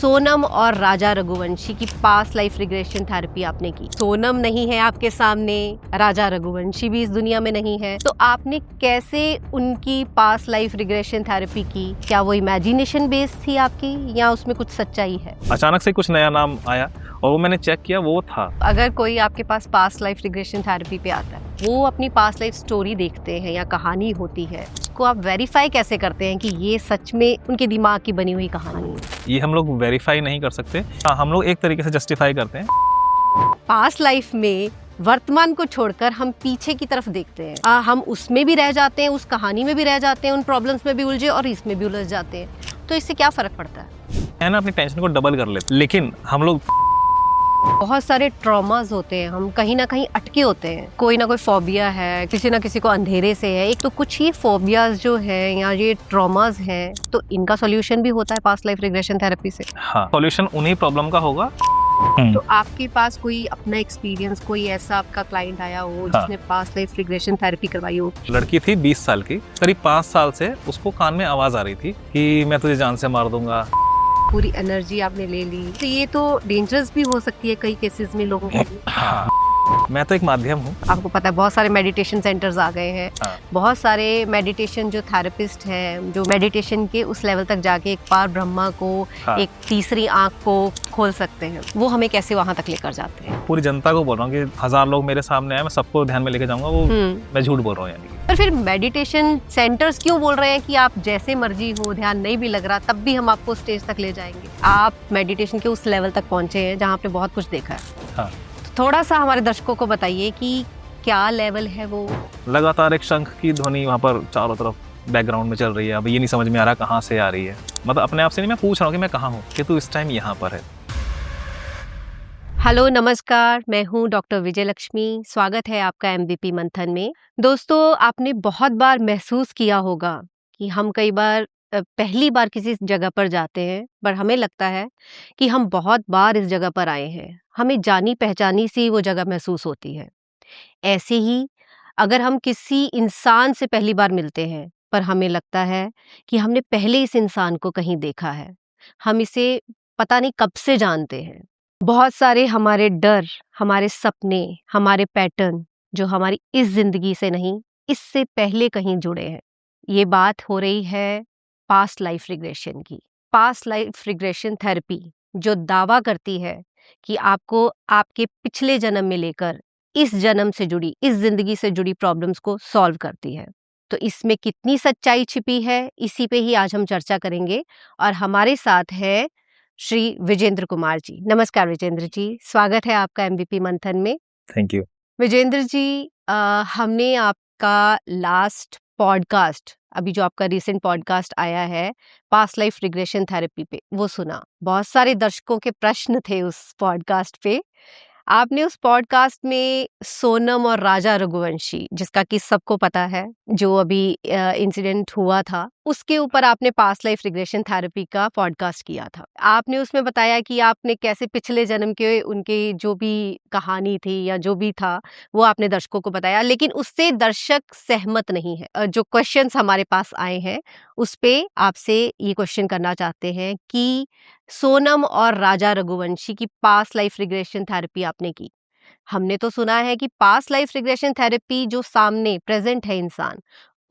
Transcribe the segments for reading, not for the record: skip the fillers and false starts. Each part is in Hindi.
सोनम और राजा रघुवंशी की पास्ट लाइफ रिग्रेशन थेरेपी आपने की। सोनम नहीं है आपके सामने, राजा रघुवंशी भी इस दुनिया में नहीं है, तो आपने कैसे उनकी पास्ट लाइफ रिग्रेशन थेरेपी की? क्या वो इमेजिनेशन बेस्ड थी आपकी या उसमें कुछ सच्चाई है? अचानक से कुछ नया नाम आया और वो मैंने चेक किया, वो था। अगर कोई आपके पास पास्ट लाइफ रिग्रेशन थेरेपी पे आता है, वो अपनी पास्ट लाइफ स्टोरी देखते हैं या कहानी होती है, उसको आप वेरीफाई कैसे करते हैं कि ये सच में उनके दिमाग की बनी हुई कहानी है? ये हम लोग वेरीफाई नहीं कर सकते। हम लोग एक तरीके से जस्टिफाई करते हैं। पास्ट लाइफ में वर्तमान को छोड़कर हम पीछे की तरफ देखते हैं, हम उसमें भी रह जाते हैं, उस कहानी में भी रह जाते हैं, उन प्रॉब्लम्स में भी उलझे और इसमें भी उलझ जाते हैं। तो इससे क्या फर्क पड़ता है ना, अपनी टेंशन को डबल कर लेते, लेकिन हम लोग बहुत सारे ट्रॉमास होते हैं, हम कहीं ना कहीं अटके होते हैं। कोई ना कोई फोबिया है, किसी ना किसी को अंधेरे से है। एक तो कुछ ही फोबियाज जो है या ये ट्रॉमास हैं, तो इनका सॉल्यूशन भी होता है पास्ट लाइफ रिग्रेशन थेरेपी से। हाँ, सॉल्यूशन उन्हीं प्रॉब्लम का होगा। तो आपके पास कोई अपना एक्सपीरियंस, कोई ऐसा आपका क्लाइंट आया हो जिसने पास्ट लाइफ रिग्रेशन थेरेपी करवाई हो? लड़की थी 20 साल की, करीब 5 साल से उसको कान में आवाज आ रही थी कि मैं तुझे जान से मार दूंगा। पूरी एनर्जी आपने ले ली, तो ये तो डेंजरस भी हो सकती है कई केसेस में लोगों के लिए। हाँ, मैं तो एक माध्यम हूँ। आपको पता है बहुत सारे मेडिटेशन सेंटर्स आ गए हैं। हाँ। बहुत सारे मेडिटेशन जो थेरेपिस्ट हैं, जो मेडिटेशन के उस लेवल तक जाके एक पार ब्रह्मा को, हाँ। एक तीसरी आंख को खोल सकते हैं, वो हमें कैसे वहां तक लेकर जाते हैं? पूरी जनता को बोल रहा हूँ कि 1000 लोग मेरे सामने आए, मैं सबको ध्यान में लेके जाऊंगा, वो मैं झूठ बोल रहा हूँ। यानी पर फिर मेडिटेशन सेंटर्स क्यों बोल रहे हैं कि आप जैसे मर्जी हो, ध्यान नहीं भी लग रहा तब भी हम आपको स्टेज तक ले जाएंगे? आप मेडिटेशन के उस लेवल तक पहुंचे हैं जहाँ आपने बहुत कुछ देखा है। हाँ। थोड़ा सा हमारे दर्शकों को बताइए कि क्या लेवल है वो? लगातार एक शंख की ध्वनि वहाँ पर चारों तरफ बैकग्राउंड में चल रही है। अब ये नहीं समझ में आ रहा कहाँ से आ रही है। मतलब अपने आप से नहीं, मैं पूछ रहा हूँ कि मैं कहाँ हूँ, कि तू इस टाइम यहाँ पर है। हेलो, नमस्कार, मैं हूँ डॉक्टर विजय लक्ष्मी। स्वागत है आपका एमबीपी मंथन में। दोस्तों, आपने बहुत बार महसूस किया होगा कि हम कई बार पहली बार किसी जगह पर जाते हैं, पर हमें लगता है कि हम बहुत बार इस जगह पर आए हैं। हमें जानी पहचानी सी वो जगह महसूस होती है। ऐसे ही अगर हम किसी इंसान से पहली बार मिलते हैं, पर हमें लगता है कि हमने पहले इस इंसान को कहीं देखा है, हम इसे पता नहीं कब से जानते हैं। बहुत सारे हमारे डर, हमारे सपने, हमारे पैटर्न जो हमारी इस जिंदगी से नहीं, इससे पहले कहीं जुड़े हैं। ये बात हो रही है पास्ट लाइफ रिग्रेशन की। पास्ट लाइफ रिग्रेशन थेरेपी जो दावा करती है कि आपको आपके पिछले जन्म में लेकर इस जन्म से जुड़ी, इस जिंदगी से जुड़ी प्रॉब्लम्स को सॉल्व करती है। तो इसमें कितनी सच्चाई छिपी है, इसी पे ही आज हम चर्चा करेंगे। और हमारे साथ है श्री विजेंद्र कुमार जी। नमस्कार विजेंद्र जी, स्वागत है आपका एमबीपी मंथन में। Thank you. विजेंद्र जी, हमने आपका लास्ट पॉडकास्ट, अभी जो आपका रिसेंट पॉडकास्ट आया है पास्ट लाइफ रिग्रेशन थेरेपी पे, वो सुना। बहुत सारे दर्शकों के प्रश्न थे उस पॉडकास्ट पे। आपने उस पॉडकास्ट में सोनम और राजा रघुवंशी, जिसका कि सबको पता है, जो अभी इंसिडेंट हुआ था, उसके ऊपर आपने पास्ट लाइफ रिग्रेशन थेरेपी का पॉडकास्ट किया था। आपने उसमें बताया कि आपने कैसे पिछले जन्म के उनके जो भी कहानी थी या जो भी था, वो आपने दर्शकों को बताया, लेकिन उससे दर्शक सहमत नहीं है। जो क्वेश्चंस हमारे पास आए हैं उस पे आपसे ये क्वेश्चन करना चाहते हैं कि सोनम और राजा रघुवंशी की पास्ट लाइफ रिग्रेशन थेरेपी आपने की। हमने तो सुना है कि पास्ट लाइफ रिग्रेशन थेरेपी जो सामने प्रेजेंट है इंसान,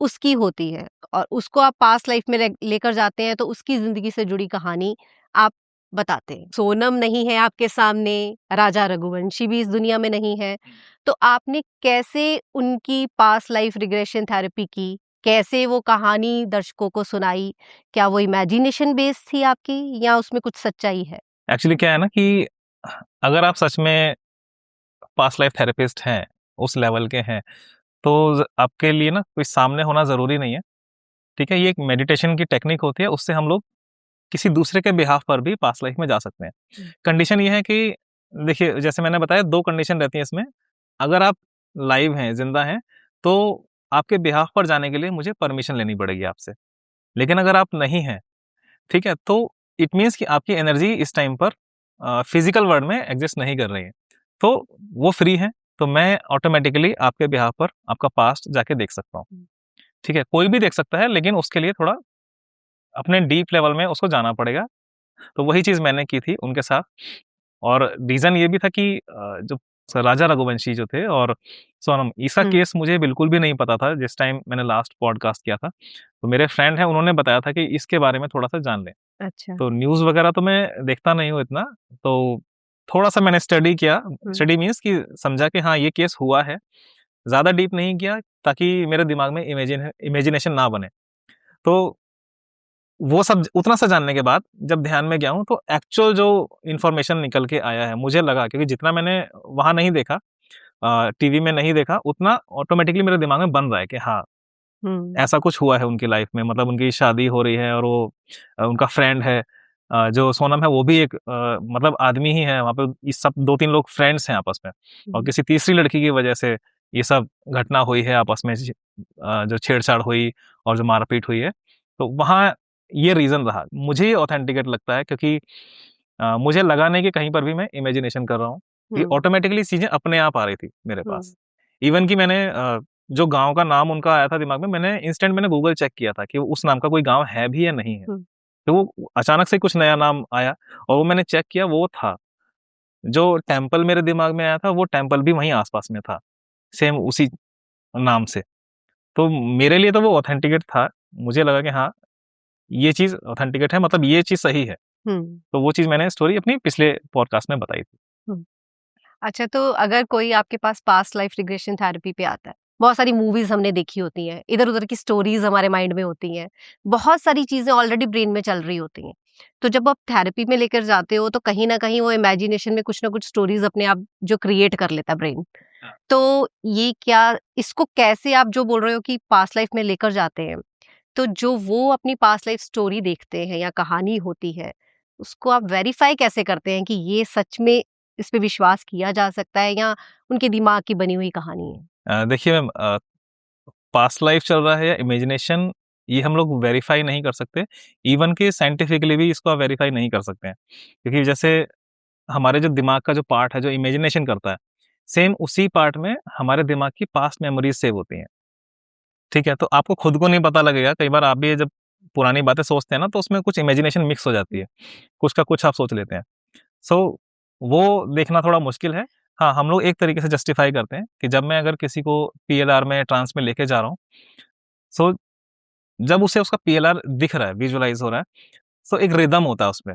उसकी होती है और उसको आप पास्ट लाइफ में लेकर जाते हैं, तो उसकी जिंदगी से जुड़ी कहानी आप बताते हैं। सोनम नहीं है आपके सामने, राजा रघुवंशी भी इस दुनिया में नहीं है, तो आपने कैसे उनकी पास्ट लाइफ रिग्रेशन थेरेपी की? कैसे वो कहानी दर्शकों को सुनाई? क्या वो इमेजिनेशन बेस्ड थी आपकी या उसमें कुछ सच्चाई है? एक्चुअली क्या है ना कि अगर आप सच में पास्ट लाइफ थेरेपिस्ट हैं, उस लेवल के हैं, तो आपके लिए ना कोई सामने होना जरूरी नहीं है। ठीक है, ये एक मेडिटेशन की टेक्निक होती है, उससे हम लोग किसी दूसरे के बिहाफ पर भी पास्ट लाइफ में जा सकते हैं। कंडीशन ये है कि देखिए, जैसे मैंने बताया, 2 कंडीशन रहती है इसमें। अगर आप लाइव हैं, जिंदा हैं, तो आपके बिहाफ पर जाने के लिए मुझे परमिशन लेनी पड़ेगी आपसे। लेकिन अगर आप नहीं हैं, ठीक है, तो इट मीन्स कि आपकी एनर्जी इस टाइम पर फिजिकल वर्ल्ड में एग्जिस्ट नहीं कर रही है, तो वो फ्री है। तो मैं ऑटोमेटिकली आपके बिहाफ पर आपका पास्ट जाके देख सकता हूँ। ठीक है, कोई भी देख सकता है, लेकिन उसके लिए थोड़ा अपने डीप लेवल में उसको जाना पड़ेगा। तो वही चीज़ मैंने की थी उनके साथ। और रीज़न ये भी था कि जो राजा रघुवंशी जो थे और सोनम, इसका केस मुझे बिल्कुल भी नहीं पता था जिस टाइम मैंने लास्ट पॉडकास्ट किया था। तो मेरे फ्रेंड हैं, उन्होंने बताया था कि इसके बारे में थोड़ा-सा जान लें। अच्छा। तो न्यूज़ वगैरह तो मैं देखता नहीं हूँ इतना, तो थोड़ा-सा मैंने स्टडी किया। स्टडी मीन्स कि समझा कि हाँ, ये केस हुआ है। ज़्यादा डीप नहीं किया ताकि मेरे दिमाग में इमेजिनेशन ना बने। तो वो सब उतना सा जानने के बाद जब ध्यान में गया हूँ, तो एक्चुअल जो इन्फॉर्मेशन निकल के आया है, मुझे लगा, क्योंकि जितना मैंने वहाँ नहीं देखा, टीवी में नहीं देखा, उतना ऑटोमेटिकली मेरे दिमाग में बन रहा है कि हाँ, ऐसा कुछ हुआ है उनकी लाइफ में। मतलब उनकी शादी हो रही है और वो उनका फ्रेंड है, जो सोनम है वो भी एक मतलब आदमी ही है वहाँ पे। ये सब 2-3 लोग फ्रेंड्स हैं आपस में, और किसी तीसरी लड़की की वजह से ये सब घटना हुई है आपस में, जो छेड़छाड़ हुई और जो मारपीट हुई है। तो वहाँ ये रीज़न रहा। मुझे ये ऑथेंटिकेट लगता है, क्योंकि मुझे लगा नहीं कि कहीं पर भी मैं इमेजिनेशन कर रहा हूँ। ये ऑटोमेटिकली चीज़ें अपने आप आ रही थी मेरे पास। इवन कि मैंने जो गाँव का नाम उनका आया था दिमाग में, मैंने गूगल चेक किया था कि उस नाम का कोई गाँव है भी या नहीं है। तो वो अचानक से कुछ नया नाम आया और वो मैंने चेक किया, वो था। जो टेम्पल मेरे दिमाग में आया था, वो टेम्पल भी वहीं आस-पास में था, सेम उसी नाम से। तो मेरे लिए तो वो ऑथेंटिकेट था। मुझे लगा कि हाँ, ये चीज़ ऑथेंटिकेट है, मतलब ये चीज़ सही है। तो वो चीज़ मैंने स्टोरी अपनी पिछले पॉडकास्ट में बताई थी। अच्छा, तो अगर कोई आपके पास पास्ट लाइफ रिग्रेशन थेरेपी पे आता है, बहुत सारी मूवीज हमने देखी होती हैं, इधर-उधर की स्टोरीज हमारे माइंड में होती हैं, बहुत सारी चीजें ऑलरेडी ब्रेन में चल रही होती हैं। तो जब आप थेरेपी में लेकर जाते हो तो कहीं न कहीं वो इमेजिनेशन में कुछ ना कुछ स्टोरीज अपने आप जो क्रिएट कर लेता है ब्रेन। हाँ। तो ये क्या इसको कैसे आप जो बोल रहे हो कि पास्ट लाइफ में लेकर जाते हैं, तो जो वो अपनी पास्ट लाइफ स्टोरी देखते हैं या कहानी होती है, उसको आप वेरीफाई कैसे करते हैं कि ये सच में इस पे विश्वास किया जा सकता है या उनके दिमाग की बनी हुई कहानी है? देखिए मैम, पास्ट लाइफ चल रहा है या इमेजिनेशन, ये हम लोग वेरीफाई नहीं कर सकते। इवन कि साइंटिफिकली भी इसको आप वेरीफाई नहीं कर सकते हैं। क्योंकि जैसे हमारे जो दिमाग का जो पार्ट है, जो इमेजिनेशन करता है, सेम उसी पार्ट में हमारे दिमाग की पास्ट मेमोरीज सेव होती हैं। ठीक है? तो आपको खुद को नहीं पता लगेगा, कई बार आप भी जब पुरानी बातें सोचते हैं ना, तो उसमें कुछ इमेजिनेशन मिक्स हो जाती है। कुछ का कुछ आप सोच लेते हैं। सो वो देखना थोड़ा मुश्किल है। हाँ, हम लोग एक तरीके से जस्टिफ़ाई करते हैं कि जब मैं अगर किसी को पीएलआर में, ट्रांस में लेके जा रहा हूँ, सो जब उसे उसका पीएलआर दिख रहा है, विजुअलाइज़ हो रहा है, सो एक रिदम होता है उसमें।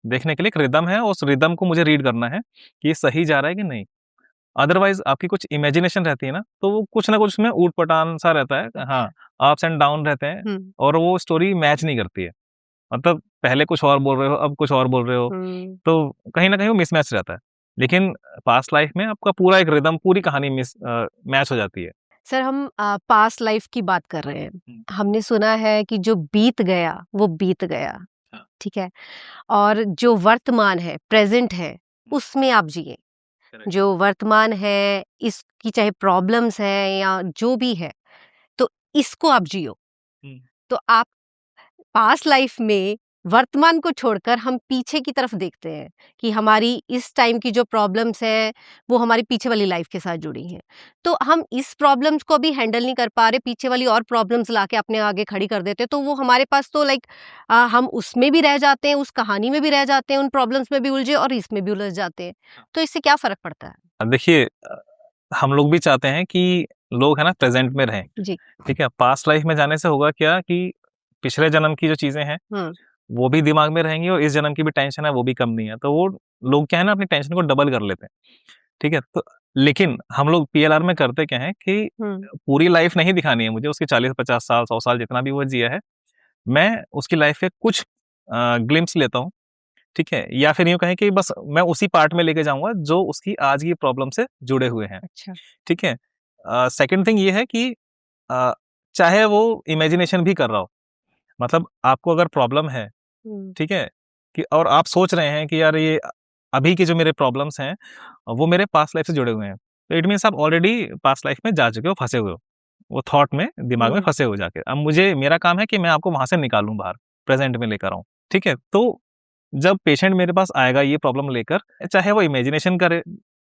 देखने के लिए एक रिदम है, उस रिदम को मुझे रीड करना है कि ये सही जा रहा है कि नहीं। अदरवाइज़ आपकी कुछ इमेजिनेशन रहती है ना, तो वो कुछ ना कुछ उसमें ऊट-पटांग सा रहता है। हाँ, अप्स एंड डाउन रहते हैं और वो स्टोरी मैच नहीं करती है। मतलब पहले कुछ और बोल रहे हो, अब कुछ और बोल रहे हो, तो कहीं न कहीं वो मिसमैच रहता है। लेकिन पास्ट लाइफ़ में आपका पूरा एक रिदम, पूरी कहानी मैच हो जाती है। सर, हम पास्ट लाइफ की बात कर रहे हैं। हमने सुना है कि जो बीत गया वो बीत गया, हाँ। ठीक है? और जो वर्तमान है, प्रेज़ेंट है, उसमें आप जिए। करेक्ट। जो वर्तमान है, इसकी चाहे प्रॉब्लम्स हैं या जो भी है, तो इसको आप जियो। हुँ। तो आप पास्ट लाइफ में वर्तमान को छोड़कर हम पीछे की तरफ देखते हैं कि हमारी इस टाइम की जो प्रॉब्लम्स हैं वो हमारी पीछे वाली लाइफ के साथ जुड़ी हैं। तो हम इस प्रॉब्लम्स को भी हैंडल नहीं कर पा रहे, पीछे वाली और प्रॉब्लम्स लाके अपने आगे खड़ी कर देते हैं, तो वो हमारे पास तो लाइक हम उसमें भी रह जाते हैं, उस कहानी में भी रह जाते हैं, उन प्रॉब्लम्स में भी उलझे और इसमें भी उलझ जाते हैं। तो इससे क्या फर्क पड़ता है? देखिए, हम लोग भी चाहते हैं कि लोग है ना प्रेज़ेंट में रहें, जी। ठीक है? पास्ट लाइफ़ में जाने से होगा क्या कि पिछले जन्म की जो चीज़ें हैं, वो भी दिमाग में रहेंगी और इस जन्म की भी टेंशन है, वो भी कम नहीं है। तो वो लोग क्या है ना, अपनी टेंशन को डबल कर लेते हैं, ठीक है? तो लेकिन हम लोग पीएलआर में करते क्या है कि पूरी लाइफ़ नहीं दिखानी है मुझे, उसके 40-50 साल, 100 साल जितना भी वो जिया है, मैं उसकी लाइफ़ के कुछ ग्लिम्प्स लेता हूँ, ठीक है? या फिर यूँ कहें कि बस मैं उसी पार्ट में लेके जाऊँगा जो उसकी आज की प्रॉब्लम से जुड़े हुए हैं, अच्छा। ठीक है? सेकंड थिंग ये है कि अ, चाहे वो इमेजिनेशन भी कर रहा हो, मतलब आपको अगर प्रॉब्लम है, ठीक है? कि और आप सोच रहे हैं कि यार ये अभी के जो मेरे प्रॉब्लम्स हैं, वो मेरे पास्ट लाइफ से जुड़े हुए हैं। तो इट मीन्स आप ऑलरेडी पास्ट लाइफ में जा चुके हो, फँसे हुए हो। वो थॉट में, दिमाग में फँसे हो जाके। अब मेरा काम है कि मैं आपको वहाँ से निकालूँ बाहर, प्रेज़ेंट में लेकर आऊँ, ठीक है? तो जब पेशेंट मेरे पास आएगा ये प्रॉब्लम लेकर, चाहे वो इमेजिनेशन करे,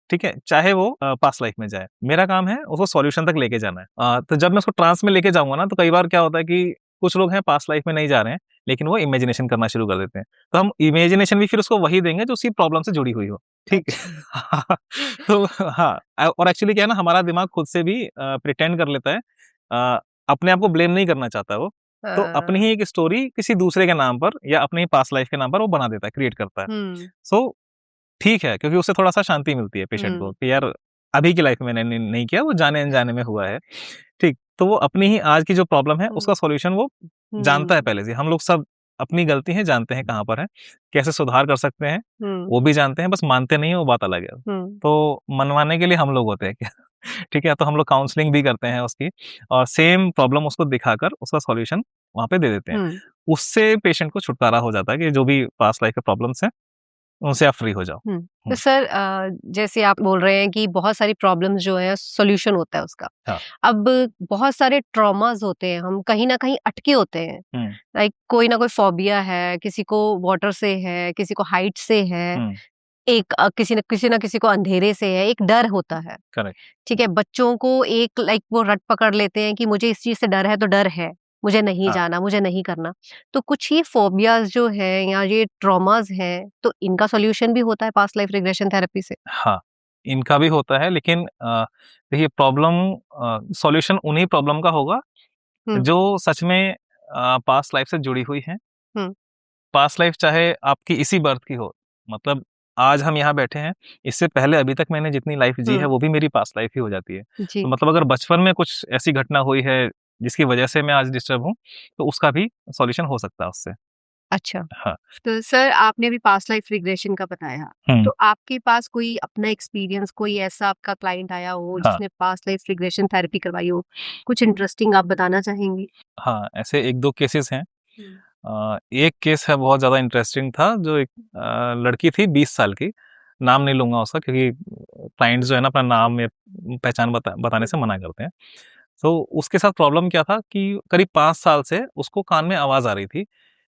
ठीक है? चाहे वो पास्ट लाइफ में जाए, मेरा काम है उसको सॉल्यूशन तक लेके जाना है। तो जब मैं उसको ट्रांस में लेके जाऊँगा ना, तो कई बार क्या होता है कि कुछ लोग हैं पास्ट लाइफ में नहीं जा रहे हैं, लेकिन वो इमेजिनेशन करना शुरू कर देते हैं। तो हम इमेजिनेशन भी फिर उसको वही देंगे जो उसी प्रॉब्लम से जुड़ी हुई हो, ठीक? तो हाँ, और एक्चुअली क्या है ना, हमारा दिमाग खुद से भी प्रिटेंड कर लेता है, अपने आप को ब्लेम नहीं करना चाहता वो, तो अपनी हाँ। ही एक स्टोरी किसी दूसरे के नाम पर या अपनी पास्ट लाइफ के नाम पर वो बना देता है, क्रिएट करता है। हुँ, सो ठीक है, क्योंकि उससे थोड़ा-सा शांति मिलती है पेशेंट को हुँ, कि यार अभी की लाइफ में मैंने नहीं किया, वो जाने-अनजाने में हुआ है, ठीक? तो वो अपनी ही आज की जो प्रॉब्लम है उसका हुँ, सॉल्यूशन वो जानता है हुँ, पहले से। हम लोग सब अपनी गलती है जानते हैं कहाँ पर है, कैसे सुधार कर सकते हैं, हुँ, वो भी जानते हैं, बस मानते नहीं हैं, वो बात अलग है। हुँ, तो मनवाने के लिए हम लोग होते हैं क्या? ठीक है, तो हम लोग काउंसलिंग भी करते हैं उसकी, और सेम प्रॉब्लम उसको दिखाकर उसका सॉल्यूशन वहाँ पे दे देते हैं। हुँ, उससे पेशेंट को छुटकारा हो जाता है कि जो भी पास्ट लाइफ के प्रॉब्लम्स हैं, उनसे आप फ्री हो जाओ। हुँ। तो हुँ, सर जैसे आप बोल रहे हैं कि बहुत सारी प्रॉब्लम्स जो हैं सॉल्यूशन होता है उसका। हाँ। अब बहुत सारे ट्रॉमास होते हैं, हम कहीं न कहीं अटके होते हैं। हुँ, लाइक कोई ना कोई फ़ोबिया है, किसी को वाटर से है, किसी को हाइट से है, हुँ, किसी न किसी को अंधेरे से है, एक डर होता है। करेक्ट। ठीक है? बच्चों को एक लाइक वो रट पकड़ लेते हैं कि मुझे इस चीज़ से डर है तो डर है, मुझे नहीं हाँ, जाना, मुझे नहीं करना। तो कुछ ये फ़ोबियाज़ जो हैं या ये ट्रॉमाज़ हैं, तो इनका सॉल्यूशन भी होता है पास्ट लाइफ रिग्रेशन थेरेपी से? हाँ, इनका भी होता है, लेकिन देखिए प्रॉब्लम सॉल्यूशन उन्हीं प्रॉब्लम का होगा हुँ, जो सच में पास्ट लाइफ से जुड़ी हुई हैं। हुँ, पास्ट लाइफ चाहे आपकी इसी बर्थ की हो, मतलब आज हम यहाँ बैठे हैं, इससे पहले अभी तक मैंने जितनी लाइफ जी है, हुँ, वो भी मेरी पास्ट लाइफ ही हो जाती है। तो जी, मतलब अगर बचपन में कुछ ऐसी घटना हुई है, जिसकी वजह से मैं आज डिस्टर्ब हूँ, तो उसका भी सॉल्यूशन हो सकता है उससे। अच्छा। हाँ। तो सर आपने अभी पास्ट लाइफ रिग्रेशन का बताया, हुँ, तो आपके पास कोई अपना एक्सपीरियंस कोई ऐसा आपका क्लाइंट आया हो हाँ, जिसने पास्ट लाइफ रिग्रेशन थेरेपी करवाई हो, कुछ इंटरेस्टिंग आप बताना चाहेंगे? हाँ, ऐसे 1-2 केसेज़ हैं। हुँ, एक केस है बहुत ज़्यादा इंटरेस्टिंग था, जो एक लड़की थी 20 साल की, नाम नहीं लूँगा उसका क्योंकि क्लाइंट्स जो है ना अपना नाम या पहचान बताने हुँ, से मना करते हैं। तो उसके साथ प्रॉब्लम क्या था कि करीब 5 साल से उसको कान में आवाज़ आ रही थी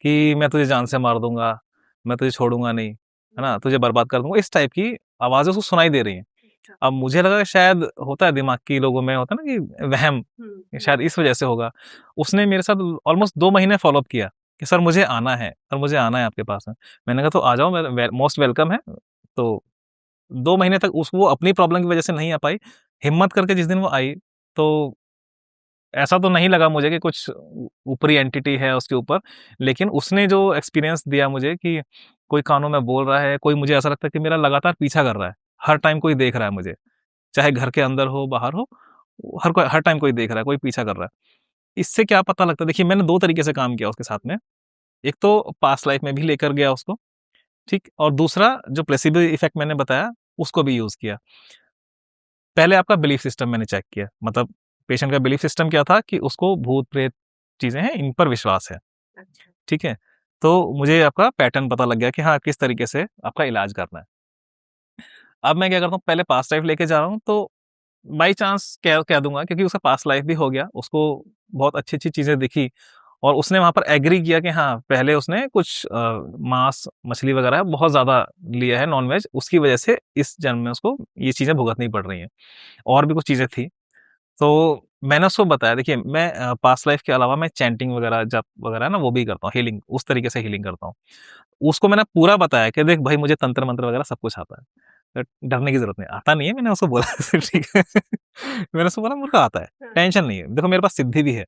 कि मैं तुझे जान से मार दूँगा, मैं तुझे छोड़ूँगा नहीं, है ना? तुझे बर्बाद कर दूँगा, इस टाइप की आवाज़ें उसको सुनाई दे रही हैं। अच्छा। अब मुझे लगा शायद होता है दिमाग की लोगों में होता है ना कि वहम, हुँ, कि हुँ, शायद इस वजह से होगा। उसने मेरे साथ ऑलमोस्ट 2 महीने फ़ॉलो-अप किया कि सर मुझे आना है, सर मुझे आना है आपके पास में। मैंने कहा तो आ जाओ, मोस्ट वेलकम है। तो 2 महीने तक वो अपनी प्रॉब्लम की वजह से नहीं आ पाई। हिम्मत करके जिस दिन वो आई, तो ऐसा तो नहीं लगा मुझे कि कुछ ऊपरी एंटिटी है उसके ऊपर, लेकिन उसने जो एक्सपीरियंस दिया मुझे कि कोई कानों में बोल रहा है, कोई मुझे ऐसा लगता है कि मेरा लगातार पीछा कर रहा है। हर टाइम कोई देख रहा है मुझे, चाहे घर के अंदर हो, बाहर हो, हर टाइम कोई देख रहा है, कोई पीछा कर रहा है। इससे क्या पता लगता है, देखिए मैंने 2 तरीके से काम किया उसके साथ में। एक तो पास्ट लाइफ में भी लेकर गया उसको, ठीक? और दूसरा जो प्लेसिबो इफ़ेक्ट मैंने बताया, उसको भी यूज़ किया। पहले आपका बिलीफ सिस्टम मैंने चेक किया, मतलब पेशेंट का बिलीफ सिस्टम क्या था कि उसको भूत-प्रेत चीज़ें हैं, इन पर विश्वास है, अच्छा। ठीक है? तो मुझे आपका पैटर्न पता लग गया कि हाँ, किस तरीके से आपका इलाज करना है। अब मैं क्या करता हूँ, पहले पास्ट लाइफ लेके जा रहा हूँ, तो बाई चांस कह कह दूँगा क्योंकि उसका पास्ट लाइफ भी हो गया, उसको बहुत अच्छी-अच्छी चीज़ें दिखी और उसने वहाँ पर एग्री किया कि हाँ, पहले उसने कुछ मांस, मछली वगैरह बहुत ज़्यादा लिया है नॉन-वेज, उसकी वजह से इस जन्म में उसको ये चीज़ें भुगतनी पड़ रही हैं। और भी कुछ चीज़ें थी, तो मैंने उसको बताया, देखिए मैं पास्ट लाइफ के अलावा मैं चैंटिंग वगैरह, जप वगैरह ना वो भी करता हूँ, हीलिंग, उस तरीके से हीलिंग करता हूँ। उसको मैंने पूरा बताया कि देख भाई मुझे तंत्र-मंत्र वगैरह सब कुछ आता है। डरने की ज़रूरत नहीं है। आता नहीं है, मैंने उसको बोला ठीक है। मैंने उसको बोला मुझे तो आता है, हाँ। टेंशन नहीं है। देखो मेरे पास सिद्धि भी है,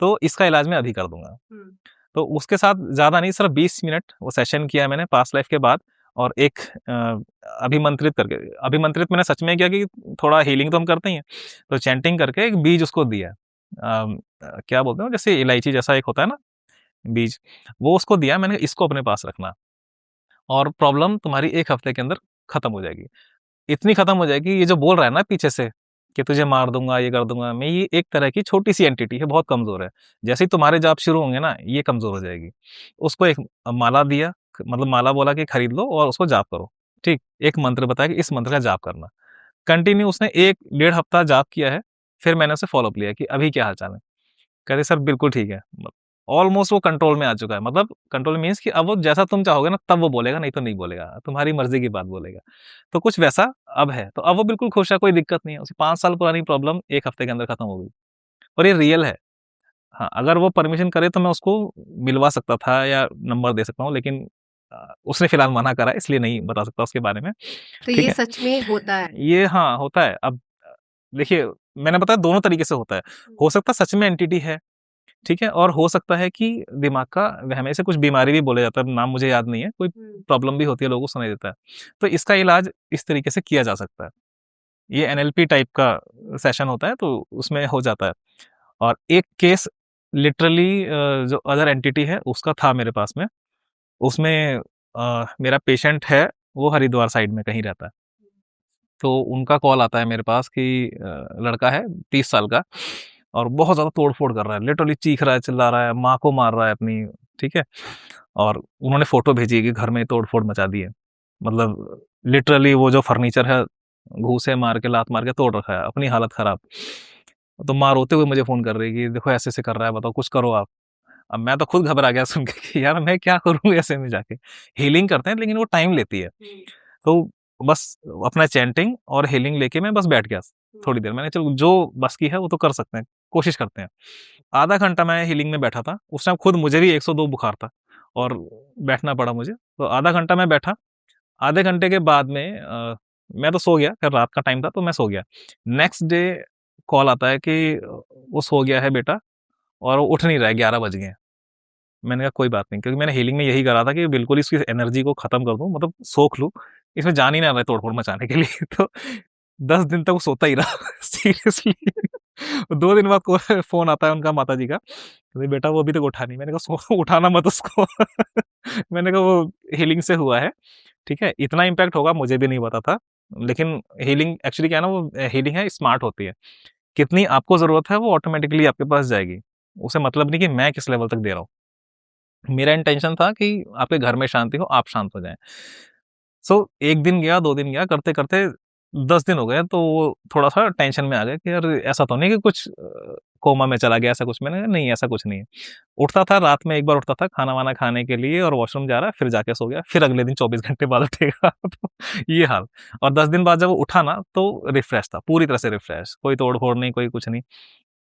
तो इसका इलाज मैं अभी कर दूँगा। हुँ, तो उसके साथ ज़्यादा नहीं, सिर्फ 20 मिनट वो सेशन किया मैंने पास्ट लाइफ के बाद, और एक अभिमंत्रित करके, अभिमंत्रित मैंने सच में किया कि थोड़ा हीलिंग तो हम करते ही हैं, तो चैंटिंग करके एक बीज उसको दिया। क्या बोलते हैं जैसे इलायची जैसा एक होता है ना बीज, वो उसको दिया मैंने, इसको अपने पास रखना और प्रॉब्लम तुम्हारी 1 हफ्ते के अंदर खत्म हो जाएगी। इतनी खत्म हो जाएगी, ये जो बोल रहा है ना पीछे से कि तुझे मार दूँगा, ये कर दूँगा मैं, ये एक तरह की छोटी-सी एंटिटी है, बहुत कमज़ोर है। जैसे ही तुम्हारे जाप शुरू होंगे ना, ये कमज़ोर हो जाएगी। उसको एक माला दिया, मतलब माला बोला कि खरीद लो और उसको जाप करो, ठीक? एक मंत्र बताया कि इस मंत्र का जाप करना। कंटिन्यू उसने 1 डेढ़ हफ्ता जाप किया है, फिर मैंने उसे फ़ॉलो अप लिया कि अभी क्या हाल-चाल है? कह रही सर बिल्कुल ठीक है। ऑलमोस्ट वो कंट्रोल में आ चुका है, मतलब कंट्रोल मीन्स कि अब वो जैसा तुम चाहोगे ना तब वो बोलेगा, नहीं तो नहीं बोलेगा, तुम्हारी मर्ज़ी की बात बोलेगा। तो कुछ वैसा अब है, तो अब वो बिल्कुल खुश है, कोई दिक्कत नहीं है। उसकी 5 साल पुरानी प्रॉब्लम 1 हफ्ते के अंदर खत्म हो गई और ये रियल है। हाँ, अगर वो परमिशन करे तो मैं उसको मिलवा सकता था या नंबर दे सकता हूँ, लेकिन उसने फिलहाल मना करा, इसलिए नहीं बता सकता उसके बारे में। तो ठीक ये है, सच में होता है? ये हाँ होता है। अब देखिए, मैंने बताया दोनों तरीके से होता है। हो सकता है सच में एंटिटी है, ठीक है, और हो सकता है कि दिमाग का वहम है। इसे कुछ बीमारी भी बोला जाता है, नाम मुझे याद नहीं है, कोई प्रॉब्लम भी होती है, लोगों को सुनाई देता है। तो इसका इलाज इस तरीके से किया जा सकता है। ये एनएलपी टाइप का सेशन होता है, तो उसमें हो जाता है। और एक केस लिटरली जो अदर एंटिटी है उसका था मेरे पास में। उसमें मेरा पेशेंट है, वो हरिद्वार साइड में कहीं रहता है। तो उनका कॉल आता है मेरे पास कि लड़का है 30 साल का और बहुत ज़्यादा तोड़-फोड़ कर रहा है, लिटरली चीख रहा है, चिल्ला रहा है, माँ को मार रहा है अपनी, ठीक है? और उन्होंने फ़ोटो भेजी है कि घर में तोड़-फोड़ मचा दी है। मतलब लिटरली वो जो फर्नीचर है, घूँसे मार के, लात मार के तोड़ रखा है, अपनी हालत ख़राब। तो माँ रोते हुए मुझे फ़ोन कर रही है कि देखो ऐसे-ऐसे कर रहा है, बताओ कुछ करो आप। अब मैं तो खुद घबरा गया सुन के कि यार मैं क्या करूँ ऐसे में जाके? हीलिंग करते हैं लेकिन वो टाइम लेती है। तो बस अपना चैंटिंग और हीलिंग लेके मैं बस बैठ गया थोड़ी देर। मैंने चलो जो बस की है वो तो कर सकते हैं, कोशिश करते हैं। आधा घंटा मैं हीलिंग में बैठा था। उस टाइम खुद मुझे भी 102 बुखार था और बैठना पड़ा मुझे। तो आधा घंटा मैं बैठा। आधे घंटे के बाद में मैं तो सो गया, खैर रात का टाइम था तो मैं सो गया। नेक्स्ट डे कॉल आता है कि वो सो गया है बेटा और वो उठ नहीं रहा है, 11 बज गए हैं। मैंने कहा कोई बात नहीं, क्योंकि मैंने हीलिंग में यही करा था कि बिल्कुल इसकी एनर्जी को खत्म कर दूं, मतलब सोख लूं, इसमें जान ही ना रहे तोड़फोड़ मचाने के लिए। तो 10 दिन तक वो सोता ही रहा सीरियसली। 2 दिन बाद को फोन आता है उनका माता जी का, कहते बेटा वो अभी तक उठा नहीं। मैंने कहा उठाना मत उसको। मैंने कहा वो हीलिंग से हुआ है, ठीक है, इतना इम्पैक्ट होगा मुझे भी नहीं पता था। लेकिन हीलिंग एक्चुअली क्या है ना, वो हीलिंग है स्मार्ट होती है, कितनी आपको जरूरत है वो ऑटोमेटिकली आपके पास जाएगी। उसे मतलब नहीं कि मैं किस लेवल तक दे रहा हूँ। मेरा इंटेंशन था कि आपके घर में शांति हो, आप शांत हो जाएँ। सो 1 दिन गया, 2 दिन गया, करते-करते 10 दिन हो गए, तो वो थोड़ा-सा टेंशन में आ गए कि यार ऐसा तो नहीं कि कुछ कोमा में चला गया, ऐसा कुछ? मैंने कहा नहीं, ऐसा कुछ नहीं है। उठता था, रात में एक बार उठता था खाना-वाना खाने के लिए और वॉशरूम जा रहा है, फिर जाके सो गया, फिर अगले दिन 24 घंटे बाद उठेगा। तो ये हाल। और 10 दिन बाद जब वो उठा ना, तो रिफ्रेश था, पूरी तरह से रिफ्रेश, कोई तोड़-फोड़ नहीं, कोई कुछ नहीं।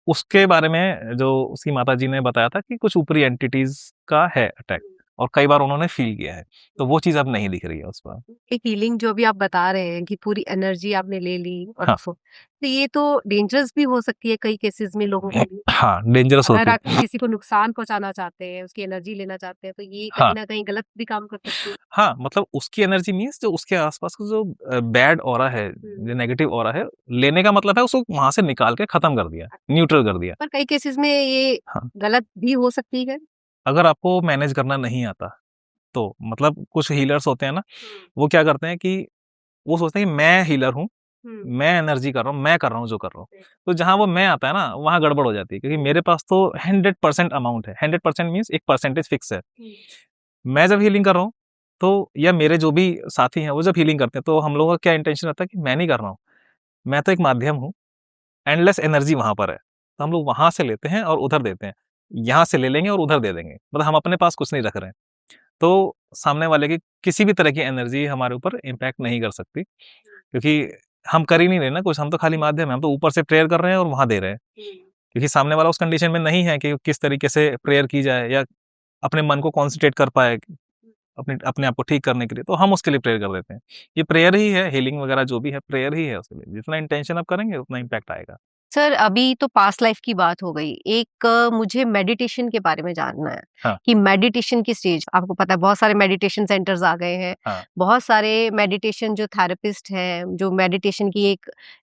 उसके बारे में जो उसकी माताजी ने बताया था कि कुछ ऊपरी एंटिटीज़ का है अटैक और कई बार उन्होंने फ़ील किया है। तो वो चीज़ अब नहीं दिख रही है उस पर। एक हीलिंग जो अभी आप बता रहे हैं कि पूरी एनर्जी आपने ले ली और हाँ। तो ये तो डेंजरस भी हो सकती है कई केसेस में लोगों के लिए। हाँ, डेंजरस अगर होती आप है। किसी को नुकसान पहुंचाना चाहते हैं, उसकी एनर्जी लेना चाहते हैं, तो ये हाँ, कहीं ना कहीं गलत भी काम कर सकती है। हाँ, मतलब उसकी एनर्जी मीन्स जो उसके आस-पास का जो बैड ऑरा है, जो नेगेटिव ऑरा है, लेने का मतलब है उसको वहाँ से निकाल के खत्म कर दिया, न्यूट्रल कर दिया। पर कई केसेस में ये हाँ, गलत भी हो सकती है। अगर आपको मैनेज करना नहीं आता, तो मतलब कुछ हीलर्स होते हैं ना, वो क्या करते हैं कि वो सोचते हैं कि मैं हीलर हूँ, मैं एनर्जी कर रहा हूँ, मैं कर रहा हूँ जो कर रहा हूँ। तो जहाँ वो मैं आता है ना, वहाँ गड़बड़ हो जाती है, क्योंकि मेरे पास तो 100% अमाउंट है। 100% मीन्स एक परसेंटेज फिक्स है। मैं जब हीलिंग कर रहा हूँ, तो या मेरे जो भी साथी हैं, वो जब हीलिंग करते हैं, तो हम लोगों का क्या इंटेंशन रहता है कि मैं नहीं कर रहा हूँ, मैं तो एक माध्यम हूँ, एंडलेस एनर्जी वहाँ पर है। तो हम लोग वहाँ से लेते हैं और उधर देते हैं। यहाँ से ले लेंगे और उधर दे देंगे। मतलब हम अपने पास कुछ नहीं रख रहे हैं। तो सामने वाले की किसी भी तरह की एनर्जी हमारे ऊपर इम्पैक्ट नहीं कर सकती, क्योंकि हम कर ही नहीं रहे ना कुछ, हम तो खाली माध्यम हैं, हम तो ऊपर से प्रेयर कर रहे हैं और वहाँ दे रहे हैं। क्योंकि सामने वाला उस कंडीशन में नहीं है कि किस तरीके से प्रेयर की जाए या अपने मन को कॉन्संट्रेट कर पाए अपने अपने आप को ठीक करने के लिए, तो हम उसके लिए प्रेयर कर देते हैं। ये प्रेयर ही है, हीलिंग वगैरह जो भी है प्रेयर ही है उसके लिए। जितना इंटेंशन आप करेंगे उतना इम्पैक्ट आएगा। सर अभी तो पास्ट लाइफ की बात हो गई। एक मुझे मेडिटेशन के बारे में जानना है हाँ, कि मेडिटेशन की स्टेज आपको पता है बहुत सारे मेडिटेशन सेंटर्स आ गए हैं। हाँ, बहुत सारे मेडिटेशन जो थेरेपिस्ट हैं जो मेडिटेशन की एक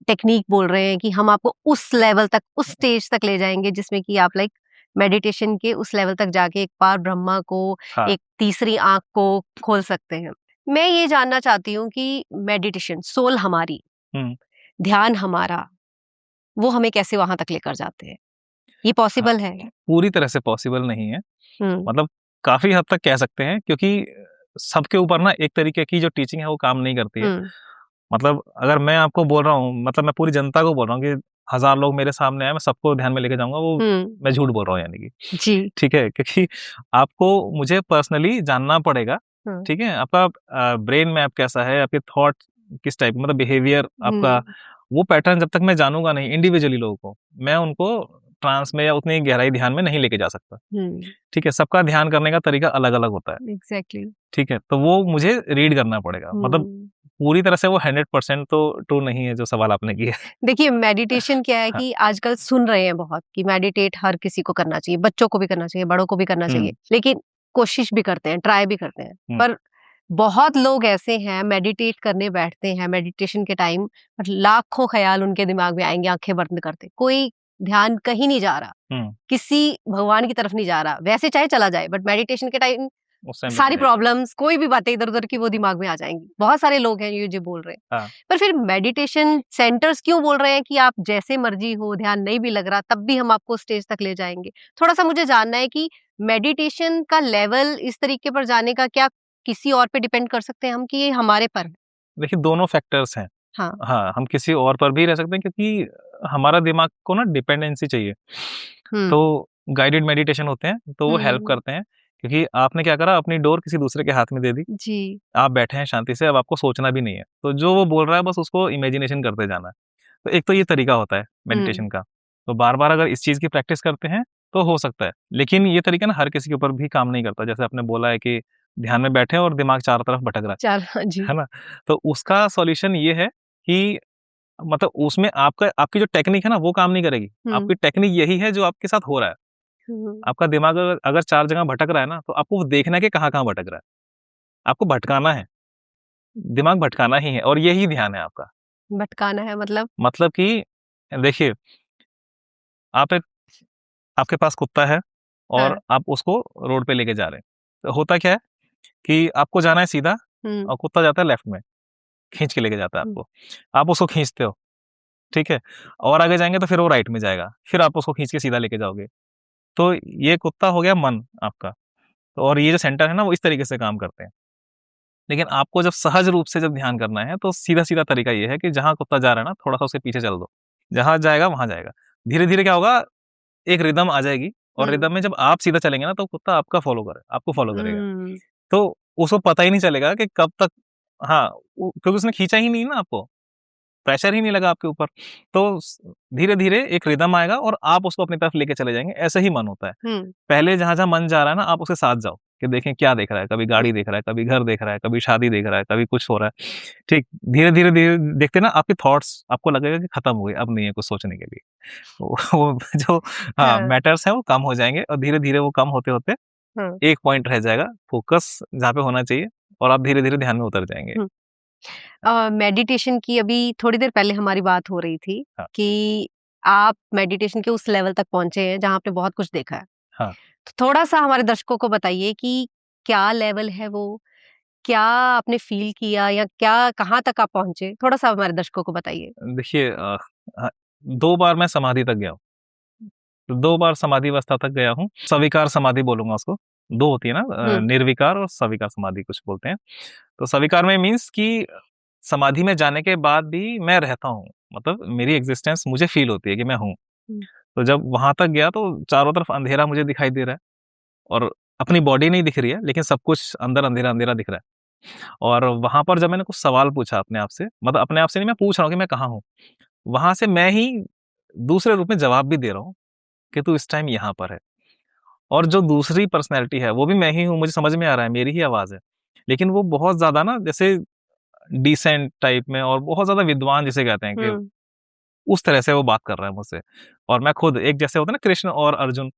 टेक्निक बोल रहे हैं कि हम आपको उस लेवल तक उस स्टेज तक ले जाएंगे जिसमें कि आप लाइक मेडिटेशन के उस लेवल तक जाके एक पार ब्रह्मा को हाँ। एक तीसरी आंख को खोल सकते हैं। मैं ये जानना चाहती हूँ कि मेडिटेशन सोल हमारी हुँ, ध्यान हमारा वो हमें कैसे वहां तक लेकर जाते हैं? ये हाँ, पॉसिबल है? पूरी तरह से पॉसिबल नहीं है। हुँ, मतलब काफ़ी हद तक कह सकते हैं, क्योंकि सबके ऊपर ना एक तरीके की जो टीचिंग है वो काम नहीं करती है। हुँ, मतलब अगर मैं आपको बोल रहा हूँ, मतलब मैं पूरी जनता को बोल रहा हूँ कि 1000 लोग मेरे सामने आए, मैं सबको ध्यान में लेके जाऊँगा, वो हुँ, मैं झूठ बोल रहा हूँ यानी कि। जी, ठीक है? क्योंकि आपको मुझे पर्सनली जानना पड़ेगा, हाँ, ठीक है? आपका ब्रेन मैप कैसा है, आपके थॉट किस टाइप मतलब बिहेवियर आपका, हुँ, वो पैटर्न जब तक मैं जानूँगा नहीं इंडिविजुअली लोगों को, मैं उनको ट्रांस में या उतनी गहराई ध्यान में नहीं लेके जा सकता। हम्म, ठीक है, सबका ध्यान करने का तरीका अलग अलग होता है। एग्जैक्टली। ठीक है, तो वो मुझे रीड करना पड़ेगा, मतलब पूरी तरह से वो 100% तो ट्रू नहीं है जो सवाल आपने किया। देखिए मेडिटेशन क्या है हाँ। कि आजकल सुन रहे हैं बहुत कि मेडिटेट हर किसी को करना चाहिए, बच्चों को भी करना चाहिए, बड़ों को भी करना चाहिए, लेकिन कोशिश भी करते हैं, ट्राई भी करते हैं, पर बहुत लोग ऐसे हैं मेडिटेट करने बैठते हैं मेडिटेशन के टाइम, पर लाखों ख्याल उनके दिमाग में आएंगे आंखें बंद करते, कोई ध्यान कहीं नहीं जा रहा, किसी भगवान की तरफ नहीं जा रहा, वैसे चाहे चला जाए बट मेडिटेशन के टाइम सारी प्रॉब्लम्स कोई भी बातें इधर उधर की वो दिमाग में आ जाएंगी। बहुत सारे लोग हैं ये जो बोल रहे हैं। पर फिर मेडिटेशन सेंटर्स क्यों बोल रहे हैं कि आप जैसे मर्जी हो, ध्यान नहीं भी लग रहा तब भी हम आपको स्टेज तक ले जाएंगे। थोड़ा सा मुझे जानना है कि मेडिटेशन का लेवल इस तरीके पर जाने का क्या किसी और पे डिपेंड कर सकते हैं हम कि ये हमारे पर है? देखिए दोनों फैक्टर्स हैं। हाँ, हम किसी और पर भी रह सकते हैं क्योंकि हमारा दिमाग को ना डिपेंडेंसी चाहिए। तो गाइडेड मेडिटेशन होते हैं तो वो हेल्प करते हैं, क्योंकि आपने क्या करा, अपनी डोर किसी दूसरे के हाथ में दे दी जी। आप बैठे हैं शांति से, अब आपको सोचना भी नहीं है, तो जो वो बोल रहा है बस उसको इमेजिनेशन करते जाना है। तो एक तो ये तरीका होता है मेडिटेशन का, तो बार बार अगर इस चीज की प्रैक्टिस करते हैं तो हो सकता है, लेकिन ये तरीका ना हर किसी के ऊपर भी काम नहीं करता। जैसे आपने बोला है कि ध्यान में बैठे और दिमाग चारों तरफ भटक रहा है ना, तो उसका सॉल्यूशन ये है कि मतलब उसमें आपकी जो टेक्निक है ना वो काम नहीं करेगी। आपकी टेक्निक यही है जो आपके साथ हो रहा है। आपका दिमाग अगर चार जगह भटक रहा है ना, तो आपको देखना है कि कहाँ कहाँ भटक रहा है, आपको भटकाना है, दिमाग भटकाना ही है, और यही ध्यान है आपका। भटकाना है मतलब कि देखिए, आपके पास कुत्ता है और आप उसको रोड पे लेके जा रहे हैं, तो होता क्या है कि आपको जाना है सीधा और कुत्ता जाता है लेफ्ट में, खींच के लेके जाता है आपको, आप उसको खींचते हो, ठीक है, और आगे जाएंगे तो फिर वो राइट में जाएगा, फिर आप उसको खींच के सीधा लेके जाओगे। तो ये कुत्ता हो गया मन आपका, तो और ये जो सेंटर है ना वो इस तरीके से काम करते हैं। लेकिन आपको जब सहज रूप से जब ध्यान करना है तो सीधा सीधा तरीका ये है कि जहां कुत्ता जा रहा है ना थोड़ा सा उसके पीछे चल दो, जहां जाएगा वहां जाएगा। धीरे धीरे क्या होगा, एक रिदम आ जाएगी, और रिदम में जब आप सीधा चलेंगे ना तो कुत्ता आपको फॉलो करेगा। तो उसको पता ही नहीं चलेगा कि कब तक, हाँ, क्योंकि उसने खींचा ही नहीं ना आपको, प्रेशर ही नहीं लगा आपके ऊपर। तो धीरे धीरे एक रिदम आएगा और आप उसको अपनी तरफ लेके चले जाएंगे। ऐसे ही मन होता है। पहले जहां जहां मन जा रहा है ना, आप उसके साथ जाओ कि देखें क्या देख रहा है, कभी गाड़ी देख रहा है, कभी घर देख रहा है, कभी शादी देख रहा है, कभी कुछ हो रहा है। ठीक, धीरे धीरे धीरे देखते ना आपके थॉट्स आपको लगेगा कि खत्म हो गए, अब नहीं है कुछ सोचने के लिए। वो जो मैटर्स है वो कम हो जाएंगे, और धीरे धीरे वो कम होते होते एक पॉइंट रह जाएगा, फोकस जहाँ पे होना चाहिए, और आप धीरे धीरे ध्यान में उतर जाएंगे। मेडिटेशन की अभी थोड़ी देर पहले हमारी बात हो रही थी कि आप मेडिटेशन के उस लेवल तक पहुंचे हैं जहां आपने बहुत कुछ देखा है। तो थोड़ा सा हमारे दर्शकों को बताइए कि क्या लेवल है वो, क्या आपने फील किया, या क्या कहाँ तक आप पहुंचे, थोड़ा सा हमारे दर्शकों को बताइए। देखिए 2 बार मैं समाधि तक गया हूँ, 2 बार समाधि अवस्था तक गया हूँ, सविकार समाधि बोलूंगा उसको। 2 होती है ना, निर्विकार और सविकार समाधि कुछ बोलते हैं। तो सविकार में मीन्स कि समाधि में जाने के बाद भी मैं रहता हूँ, मतलब मेरी एग्जिस्टेंस मुझे फील होती है कि मैं हूँ। तो जब वहां तक गया तो चारों तरफ अंधेरा मुझे दिखाई दे रहा है, और अपनी बॉडी नहीं दिख रही है, लेकिन सब कुछ अंदर अंधेरा अंधेरा दिख रहा है। और वहां पर जब मैंने कुछ सवाल पूछा अपने आप से, मतलब अपने आप से नहीं, मैं पूछ रहा हूँ कि मैं कहाँ हूँ, वहां से मैं ही दूसरे रूप में जवाब भी दे रहा हूँ कि तू इस टाइम यहाँ पर है। और जो दूसरी पर्सनैलिटी है वो भी मैं ही हूँ, मुझे समझ में आ रहा है, मेरी ही आवाज है, लेकिन वो बहुत ज्यादा ना जैसे डिसेंट टाइप में, और बहुत ज्यादा विद्वान जिसे कहते हैं कि उस तरह से वो बात कर रहा है मुझसे। और मैं खुद एक जैसे होता है ना कृष्ण और अर्जुन,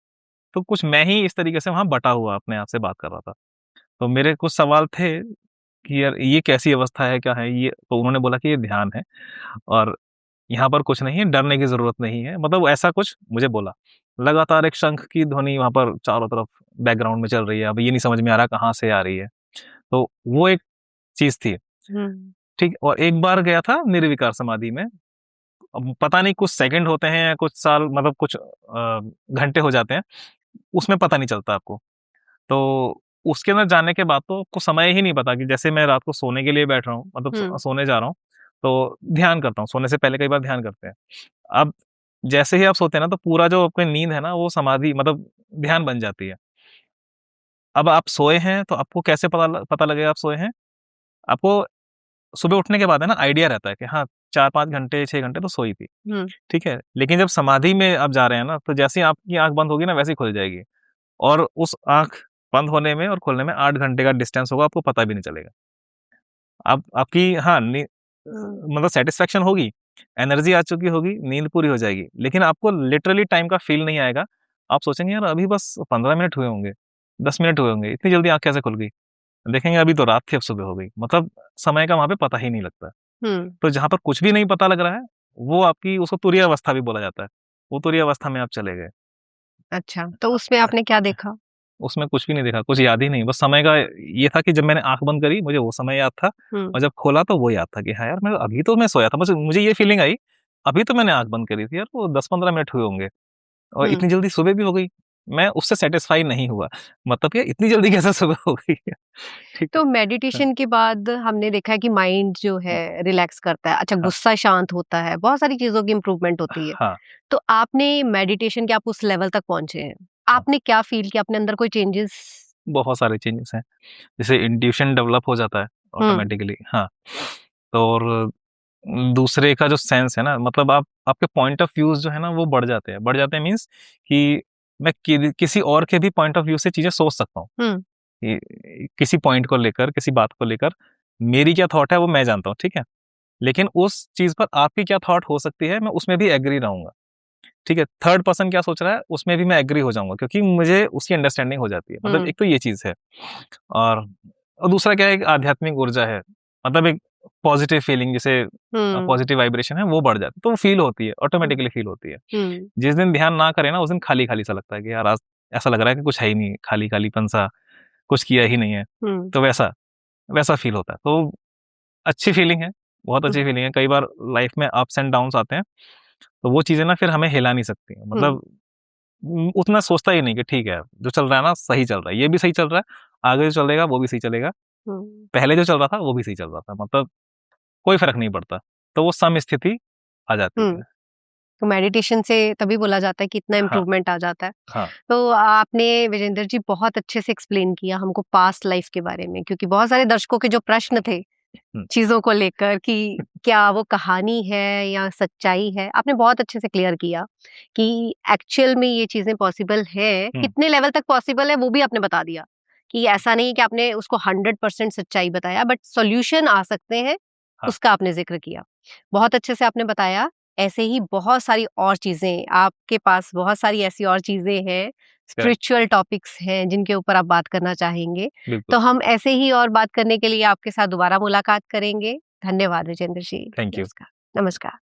तो कुछ मैं ही इस तरीके से वहां बटा हुआ अपने आप से बात कर रहा था। तो मेरे कुछ सवाल थे कि यार ये कैसी अवस्था है, क्या है ये, तो उन्होंने बोला कि ये ध्यान है, और यहाँ पर कुछ नहीं है, डरने की जरूरत नहीं है, मतलब ऐसा कुछ मुझे बोला। लगातार एक शंख की ध्वनि वहां पर चारों तरफ बैकग्राउंड में चल रही है, अब ये नहीं समझ में आ रहा कहाँ से आ रही है, तो वो एक चीज थी। ठीक, और एक बार गया था निर्विकार समाधि में, अब पता नहीं कुछ सेकंड होते हैं या कुछ साल, मतलब कुछ घंटे हो जाते हैं, उसमें पता नहीं चलता आपको। तो उसके अंदर जाने के बाद तो आपको समय ही नहीं पता, कि जैसे मैं रात को सोने के लिए बैठ रहा हूँ, मतलब सोने जा रहा हूँ, तो ध्यान करता हूँ, सोने से पहले कई बार ध्यान करते हैं। अब जैसे ही आप सोते हैं ना, तो पूरा जो आपकी नींद है ना वो समाधि मतलब ध्यान बन जाती है। अब आप सोए हैं तो आपको कैसे पता लगेगा आप सोए हैं? आपको सुबह उठने के बाद है ना आइडिया रहता है कि हाँ 4-5 घंटे 6 घंटे तो सोई थी, हम्म, ठीक है। लेकिन जब समाधि में आप जा रहे हैं ना, तो जैसे ही आपकी आंख बंद होगी ना वैसे ही खुल जाएगी, और उस आंख बंद होने में और खुलने में 8 घंटे का डिस्टेंस होगा, आपको पता भी नहीं चलेगा। आप आपकी हाँ मतलब सेटिस्फेक्शन होगी, एनर्जी आ चुकी होगी, नींद पूरी हो जाएगी, लेकिन आपको लिटरली टाइम का फील नहीं आएगा। आप सोचेंगे यार अभी बस 15 मिनट हुए होंगे, 10 मिनट हुए होंगे, इतनी जल्दी आँख कैसे खुल गई? देखेंगे अभी तो रात थी, अब सुबह हो गई। मतलब समय का वहाँ पे पता ही नहीं लगता। हम्म। तो जहाँ पर कुछ भी नहीं पता लग रहा है, वो आपकी उसको तुरीय अवस्था भी बोला जाता है। वो तुरीय अवस्था में आप चले गए। अच्छा, तो उसमें आपने क्या देखा? उसमें कुछ भी नहीं देखा, कुछ याद ही नहीं। बस समय का ये था कि जब मैंने आँख बंद करी, मुझे वो समय याद था, हम्म, और जब खोला तो वो याद था कि हाँ यार, मैं अभी तो मैं सोया था। मुझे ये फीलिंग आई, अभी तो मैंने आँख बंद करी थी यार, वो 10-15 मिनट हुए होंगे, और हम्म। इतनी जल्दी सुबह भी हो गई। मैं उससे सैटिस्फाई नहीं हुआ। मतलब कि इतनी जल्दी कैसे सुबह हो गई? ठीक है। तो मेडिटेशन के बाद हमने देखा है कि माइंड जो है रिलैक्स करता है, अच्छा हाँ, गुस्सा शांत होता है, बहुत सारी चीजों की इम्प्रूवमेंट होती है। हाँ, तो आपने मेडिटेशन के आप उस लेवल तक पहुंचे हैं, हाँ। आपने क्या फील किया अपने अंदर, कोई चेंजेस? बहुत सारे चेंजेस हैं। जैसे इंट्यूशन डेवलप हो जाता है हम्म, ऑटोमेटिकली, हाँ। तो और दूसरे का जो सेंस है ना, मतलब आपके पॉइंट ऑफ व्यूज जो है ना वो बढ़ जाते हैं मीन्स कि मैं किसी और के भी पॉइंट ऑफ व्यू से चीजें सोच सकता हूँ। हम्म, किसी पॉइंट को लेकर, किसी बात को लेकर मेरी क्या थॉट है वो मैं जानता हूँ, ठीक है। लेकिन उस चीज पर आपकी क्या थॉट हो सकती है, मैं उसमें भी एग्री रहूंगा, ठीक है। थर्ड पर्सन क्या सोच रहा है उसमें भी मैं एग्री हो जाऊंगा, क्योंकि मुझे उसकी अंडरस्टैंडिंग हो जाती है। मतलब हम्म, एक तो ये चीज है, और दूसरा क्या है, एक आध्यात्मिक ऊर्जा है। मतलब एक पॉजिटिव फीलिंग, जैसे हम्म, पॉजिटिव वाइब्रेशन है, वो बढ़ जाती है, तो वो फील होती है, हम्म, ऑटोमेटिकली फील होती है। हम्म, जिस दिन ध्यान ना करें ना, उस दिन खाली खाली सा लगता है कि यार आज ऐसा लग रहा है कि कुछ है ही नहीं, खाली खालीपन सा, कुछ किया ही नहीं है। हम्म, तो वैसा वैसा फील होता है। तो अच्छी फीलिंग है, बहुत अच्छी हम्म, फीलिंग है। कई बार लाइफ में अप्स एंड डाउन्स आते हैं, तो वो चीजें ना फिर हमें हिला नहीं सकती। हम्म, मतलब उतना सोचता ही नहीं कि ठीक है, जो चल रहा है ना सही चल रहा है, ये भी सही चल रहा है, आगे जो चलेगा वो भी सही चलेगा, हम्म, पहले जो चल रहा था वो भी सही चल रहा था। मतलब कोई फर्क नहीं पड़ता। तो वो सम स्थिति आ जाती हम्म। है। तो मेडिटेशन से तभी बोला जाता है कि इतना हाँ, इम्प्रूवमेंट आ जाता है। हाँ। तो आपने विजेंद्र जी बहुत अच्छे से एक्सप्लेन किया हमको पास्ट लाइफ के बारे में, क्योंकि बहुत सारे दर्शकों के जो प्रश्न थे हुँ, चीजों को लेकर कि क्या वो कहानी है या सच्चाई है, आपने बहुत अच्छे से क्लियर किया कि एक्चुअल में ये चीजें पॉसिबल है, हुँ, कितने लेवल तक पॉसिबल है वो भी आपने बता दिया, कि ऐसा नहीं कि आपने उसको 100% सच्चाई बताया, बट सॉल्यूशन आ सकते हैं, हाँ, उसका आपने जिक्र किया। बहुत अच्छे से आपने बताया। ऐसे ही बहुत सारी और चीजें आपके पास, बहुत सारी ऐसी और चीजें हैं, करेक्ट, स्पिरिचुअल टॉपिक्स हैं जिनके ऊपर आप बात करना चाहेंगे। बिल्कुल। तो हम ऐसे ही और बात करने के लिए आपके साथ दोबारा मुलाकात करेंगे। धन्यवाद विजेंद्र जी। Thank you. नमस्कार। नमस्कार।